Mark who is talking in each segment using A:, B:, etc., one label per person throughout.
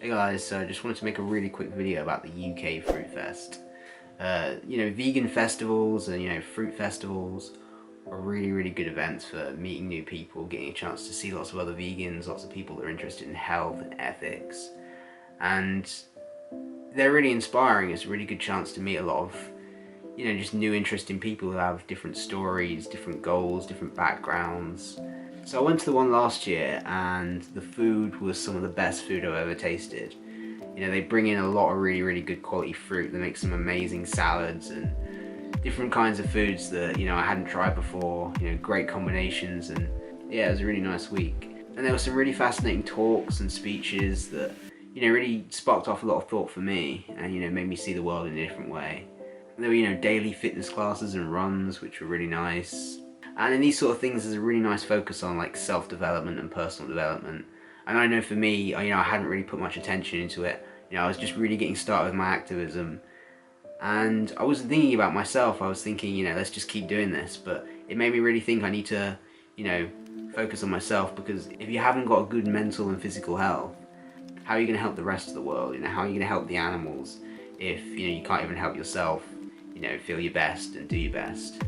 A: Hey guys, so I just wanted to make a really quick video about the UK Fruit Fest. Vegan festivals and fruit festivals are really good events for meeting new people, getting a chance to see lots of other vegans, lots of people that are interested in health and ethics, and they're really inspiring. It's a really good chance to meet a lot of just new interesting people who have different stories, different goals, different backgrounds. So I went to the one last year and the food was some of the best food I've ever tasted. They bring in a lot of really good quality fruit. They make some amazing salads and different kinds of foods that I hadn't tried before. Great combinations, and yeah, it was a really nice week. And there were some really fascinating talks and speeches that really sparked off a lot of thought for me, and made me see the world in a different way. There were daily fitness classes and runs, which were really nice. And in these sort of things, there's a really nice focus on like self-development and personal development. And I know for me, I hadn't really put much attention into it. I was just really getting started with my activism. And I wasn't thinking about myself. I was thinking, let's just keep doing this. But it made me really think I need to, focus on myself, because if you haven't got a good mental and physical health, how are you going to help the rest of the world? How are you going to help the animals if, you can't even help yourself, feel your best and do your best?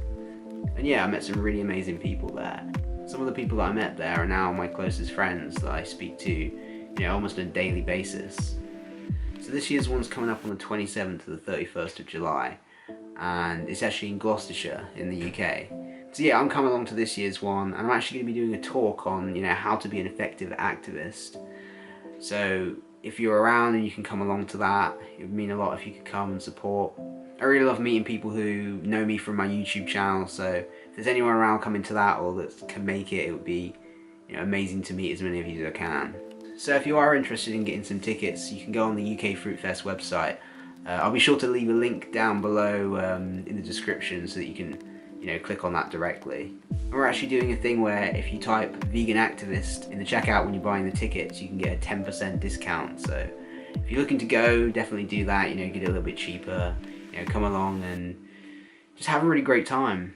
A: And yeah, I met some really amazing people there. Some of the people that I met there are now my closest friends that I speak to, almost on a daily basis. So this year's one's coming up on the 27th to the 31st of July, and it's actually in Gloucestershire in the UK. So yeah, I'm coming along to this year's one, and I'm actually going to be doing a talk on, how to be an effective activist. So if you're around and you can come along to that, it would mean a lot if you could come and support. I really love meeting people who know me from my YouTube channel, so if there's anyone around coming to that or that can make it, it would be amazing to meet as many of you as I can. So if you are interested in getting some tickets, you can go on the UK Fruit Fest website. I'll be sure to leave a link down below in the description so that you can click on that directly. And we're actually doing a thing where if you type vegan activist in the checkout when you're buying the tickets, you can get a 10% discount. So if you're looking to go, definitely do that, get it a little bit cheaper. Come along and just have a really great time.